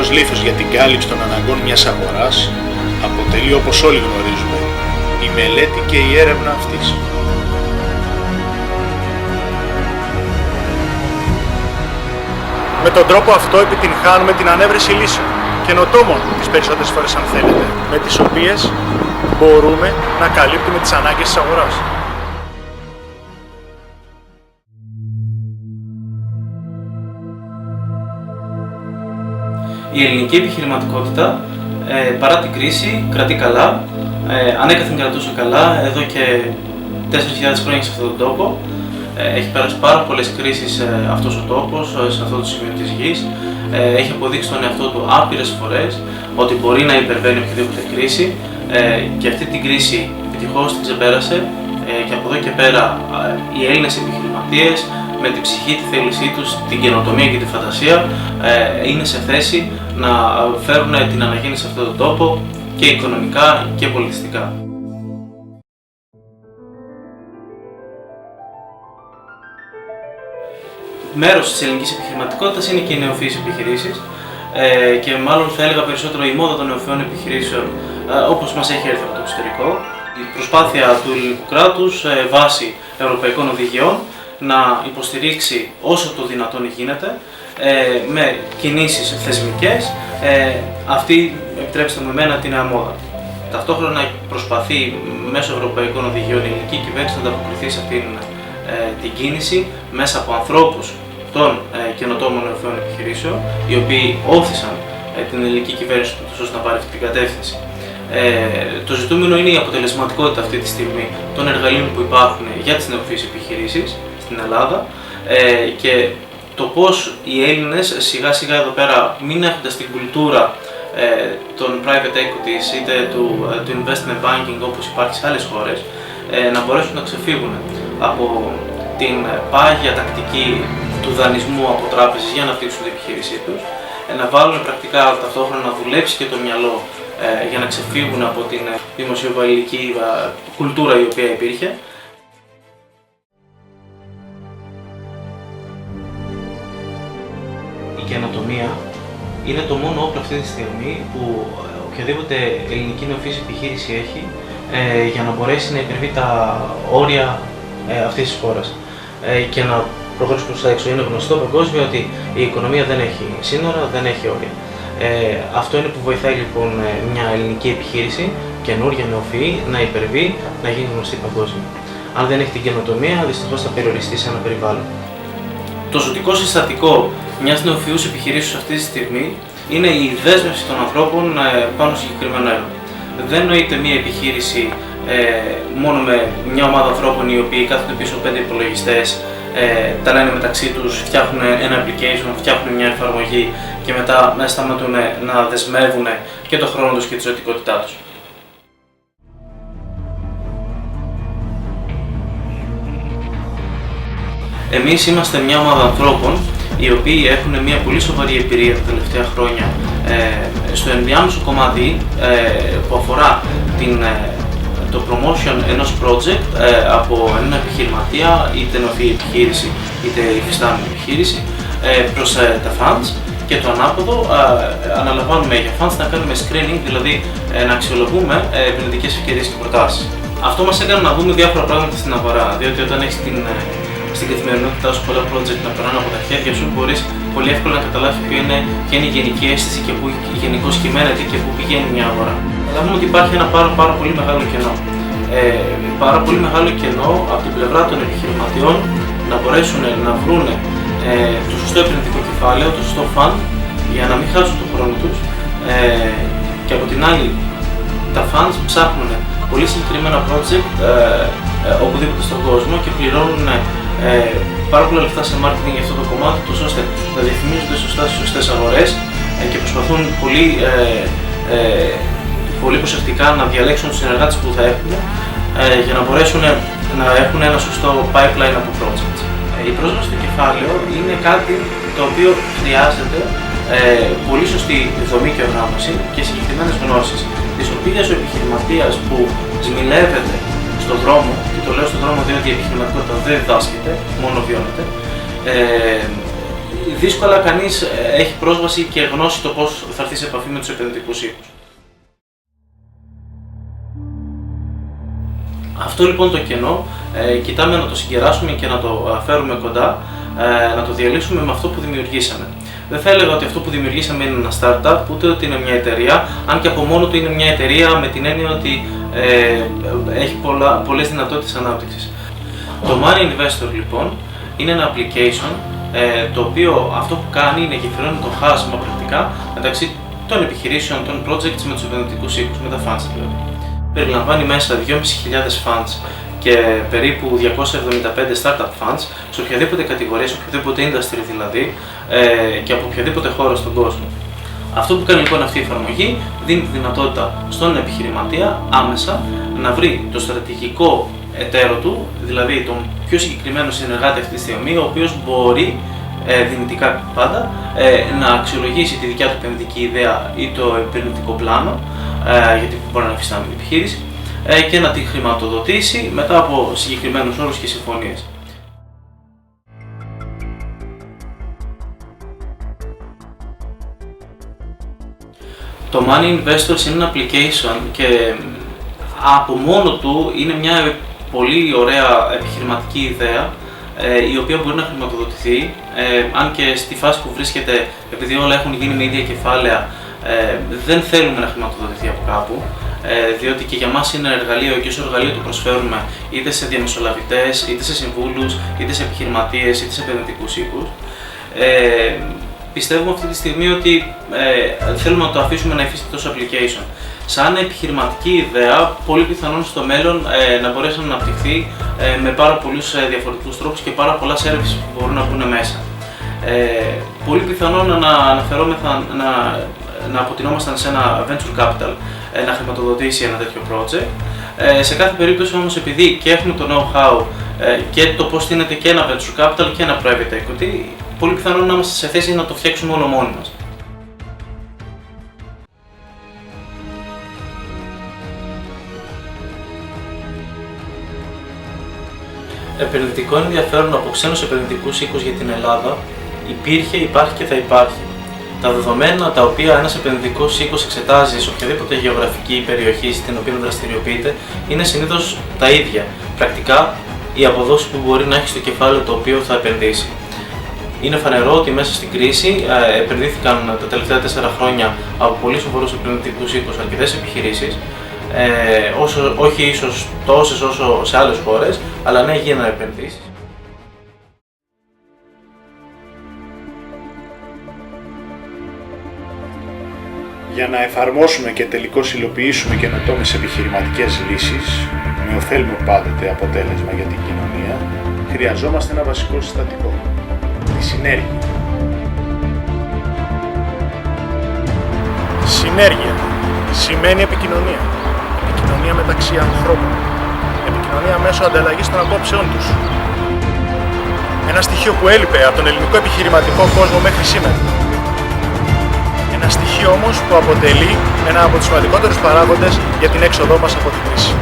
τελευταίος λίθος για την κάλυψη των αναγκών μιας αγοράς αποτελεί, όπως όλοι γνωρίζουμε, η μελέτη και η έρευνα αυτής. Με τον τρόπο αυτό επιτυγχάνουμε την ανέβρεση λύσεων, καινοτόμων τις περισσότερες φορές αν θέλετε, με τις οποίες μπορούμε να καλύπτουμε τις ανάγκες της αγοράς. Η ελληνική επιχειρηματικότητα, παρά την κρίση, κρατεί καλά, ανέκαθεν κρατούσε καλά, εδώ και 4.000 χρόνια σε αυτόν τον τόπο. Έχει περάσει πάρα πολλές κρίσεις αυτός ο τόπος, σε αυτό το σημείο της γης. Έχει αποδείξει τον εαυτό του άπειρες φορές ότι μπορεί να υπερβαίνει οποιαδήποτε κρίση και αυτή την κρίση επιτυχώς την ξεπέρασε και από εδώ και πέρα οι Έλληνες επιχειρηματίες με την ψυχή, τη θέλησή τους, την καινοτομία και τη φαντασία είναι σε θέση να φέρουν την αναγέννηση σε αυτόν τον τόπο και οικονομικά και πολιτιστικά. Μέρος της ελληνικής επιχειρηματικότητας είναι και οι νεοφυείς επιχειρήσεις και μάλλον θα έλεγα περισσότερο η μόδα των νεοφυών επιχειρήσεων όπως μας έχει έρθει από το εξωτερικό. Η προσπάθεια του ελληνικού κράτους βάσει ευρωπαϊκών οδηγιών να υποστηρίξει όσο το δυνατόν γίνεται με κινήσεις θεσμικές αυτή, επιτρέψτε μου εμένα, τη νέα μόδα. Ταυτόχρονα προσπαθεί μέσω ευρωπαϊκών οδηγιών η ελληνική κυβέρνηση να ανταποκριθεί σε αυτήν την κίνηση μέσα από ανθρώπους των καινοτόμων νεοφυών επιχειρήσεων, οι οποίοι όθησαν την ελληνική κυβέρνηση ώστε να πάρει αυτή την κατεύθυνση. Το ζητούμενο είναι η αποτελεσματικότητα αυτή τη στιγμή των εργαλείων που υπάρχουν για τις νεοφυείς επιχειρήσεις στην Ελλάδα και το πώς οι Έλληνες σιγά σιγά εδώ πέρα, μην έχοντας την κουλτούρα των private equities είτε του investment banking όπως υπάρχει σε άλλες χώρες, να μπορέσουν να ξεφύγουν από την πάγια τακτική του δανεισμού από τράπεζες για να αναπτύξουν την επιχείρησή τους, να βάλουν πρακτικά ταυτόχρονα να δουλέψει και το μυαλό για να ξεφύγουν από την δημοσιοβαλλική κουλτούρα η οποία υπήρχε. Η καινοτομία είναι το μόνο όπλο αυτή τη στιγμή που οποιαδήποτε ελληνική νεοφυής επιχείρηση έχει για να μπορέσει να υπερβεί τα όρια αυτής της χώρας και να προχωρήσει προς τα έξω. Είναι γνωστό παγκόσμια ότι η οικονομία δεν έχει σύνορα, δεν έχει όρια. Αυτό είναι που βοηθάει λοιπόν μια ελληνική επιχείρηση, καινούργια νεοφυή, να υπερβεί, να γίνει γνωστή παγκόσμια. Αν δεν έχει την καινοτομία, δυστυχώς θα περιοριστεί σε ένα περιβάλλον. Το ζωτικό συστατικό μιας νεοφυούς επιχειρήσεως αυτή τη στιγμή είναι η δέσμευση των ανθρώπων πάνω στο συγκεκριμένο έργο. Δεν νοείται μια επιχείρηση μόνο με μια ομάδα ανθρώπων οι οποίοι κάθονται πίσω 5 υπολογιστές, τα λένε μεταξύ τους, φτιάχνουν ένα application, φτιάχνουν μια εφαρμογή και μετά να σταματούν να δεσμεύουν και το χρόνο τους και τη ζωτικότητά τους. Εμείς είμαστε μια ομάδα ανθρώπων οι οποίοι έχουν μια πολύ σοβαρή εμπειρία τα τελευταία χρόνια στο ενδιάμεσο κομμάτι που αφορά το promotion ενός project από έναν επιχειρηματία, είτε νεοφυή επιχείρηση είτε υφιστάμενη επιχείρηση, προς τα funds και το ανάποδο αναλαμβάνουμε για funds να κάνουμε screening, δηλαδή να αξιολογούμε επενδυτικές ευκαιρίες και προτάσεις. Αυτό μας έκανε να δούμε διάφορα πράγματα στην αγορά, διότι όταν έχεις στην καθημερινότητά σου πολλά project να περνάνε από τα χέρια σου, μπορείς πολύ εύκολα να καταλάβεις ποια είναι η γενική αίσθηση και πού γενικώς κυμαίνεται και πού πηγαίνει μια αγορά. Καταλάβουμε ότι υπάρχει ένα πάρα πολύ μεγάλο κενό. Πάρα πολύ μεγάλο κενό από την πλευρά των επιχειρηματιών να μπορέσουν να βρουν το σωστό επενδυτικό κεφάλαιο, το σωστό fund για να μην χάσουν τον χρόνο τους και από την άλλη τα funds ψάχνουν πολύ συγκεκριμένα project οπουδήποτε στον κόσμο και πληρώνουν πάρα πολλά λεφτά σε marketing για αυτό το κομμάτι τους ώστε να διαφημίζονται σωστά στις σωστές αγορές και προσπαθούν πολύ προσεκτικά να διαλέξουν τους συνεργάτες που θα έχουν για να μπορέσουν να έχουν ένα σωστό pipeline από projects. Η πρόσβαση στο κεφάλαιο είναι κάτι το οποίο χρειάζεται πολύ σωστή δομή και οργάνωση και συγκεκριμένες γνώσεις, τις οποίες ο επιχειρηματίας που σμιλεύεται στον δρόμο, και το λέω στον δρόμο διότι η επιχειρηματικότητα δεν διδάσκεται, μόνο βιώνεται, δύσκολα κανείς έχει πρόσβαση και γνώση το πώς θα έρθει σε επαφή με τους επενδυτικούς οίκους. Αυτό λοιπόν το κενό κοιτάμε να το συγκεράσουμε και να το φέρουμε κοντά, να το διαλύσουμε με αυτό που δημιουργήσαμε. Δεν θα έλεγα ότι αυτό που δημιουργήσαμε είναι ένα startup, ούτε ότι είναι μια εταιρεία, αν και από μόνο του είναι μια εταιρεία με την έννοια ότι έχει πολλές δυνατότητες ανάπτυξης. Το Money Investor λοιπόν είναι ένα application το οποίο αυτό που κάνει είναι γεφυρώνει το χάσμα πρακτικά μεταξύ των επιχειρήσεων, των projects με τους επενδυτικούς οίκους, με τα funds δηλαδή. Περιλαμβάνει μέσα 2.500 funds και περίπου 275 startup funds σε οποιαδήποτε κατηγορία, σε οποιοδήποτε industry δηλαδή και από οποιαδήποτε χώρα στον κόσμο. Αυτό που κάνει λοιπόν αυτή η εφαρμογή δίνει τη δυνατότητα στον επιχειρηματία άμεσα να βρει το στρατηγικό εταίρο του, δηλαδή τον πιο συγκεκριμένο συνεργάτη αυτή τη στιγμή, ο οποίος μπορεί δυνητικά πάντα να αξιολογήσει τη δικιά του επενδυτική ιδέα ή το επενδυτικό πλάνο, γιατί μπορεί να υφιστάμενη επιχείρηση, και να τη χρηματοδοτήσει μετά από συγκεκριμένους όρους και συμφωνίες. Το Money Investors είναι ένα application και από μόνο του είναι μια πολύ ωραία επιχειρηματική ιδέα η οποία μπορεί να χρηματοδοτηθεί, αν και στη φάση που βρίσκεται, επειδή όλα έχουν γίνει με ίδια κεφάλαια, δεν θέλουμε να χρηματοδοτηθεί από κάπου, διότι και για μας είναι ένα εργαλείο και όσο εργαλείο το προσφέρουμε είτε σε διαμεσολαβητές, είτε σε συμβούλους, είτε σε επιχειρηματίες, είτε σε επενδυτικούς οίκους. Πιστεύουμε αυτή τη στιγμή ότι θέλουμε να το αφήσουμε να υφίσταται ως application. Σαν επιχειρηματική ιδέα, πολύ πιθανόν στο μέλλον να μπορέσει να αναπτυχθεί με πάρα πολλούς διαφορετικούς τρόπους και πάρα πολλά services που μπορούν να μπουν μέσα. Πολύ πιθανόν να αποτεινόμασταν σε ένα venture capital να χρηματοδοτήσει ένα τέτοιο project. Σε κάθε περίπτωση όμως, επειδή και έχουμε το know-how και το πώς στείνεται και ένα venture capital και ένα private equity, πολύ πιθανόν να είμαστε σε θέση να το φτιάξουμε όλο μόνοι μας. Επενδυτικό ενδιαφέρον από ξένους επενδυτικούς οίκους για την Ελλάδα υπήρχε, υπάρχει και θα υπάρχει. Τα δεδομένα τα οποία ένας επενδυτικός οίκος εξετάζει σε οποιαδήποτε γεωγραφική περιοχή στην οποία δραστηριοποιείται είναι συνήθως τα ίδια. Πρακτικά, οι αποδόσεις που μπορεί να έχει στο κεφάλαιο το οποίο θα επενδύσει. Είναι φανερό ότι μέσα στην κρίση επενδύθηκαν τα τελευταία 4 χρόνια από πολύ σοβαρούς επενδυτικούς οίκους αρκετές επιχειρήσεις, όχι ίσως τόσες όσο σε άλλες χώρες, αλλά ναι, γίνανε επενδύσεις. Για να εφαρμόσουμε και τελικώς υλοποιήσουμε καινοτόμες επιχειρηματικές λύσεις, με ωφέλιμο πάντοτε αποτέλεσμα για την κοινωνία, χρειαζόμαστε ένα βασικό συστατικό, τη συνέργεια. Συνέργεια σημαίνει επικοινωνία. Επικοινωνία μεταξύ ανθρώπων. Επικοινωνία μέσω ανταλλαγής των απόψεών τους. Ένα στοιχείο που έλειπε από τον ελληνικό επιχειρηματικό κόσμο μέχρι σήμερα. Ένα στοιχείο όμως που αποτελεί ένα από τους σημαντικότερους παράγοντες για την έξοδό μας από την κρίση.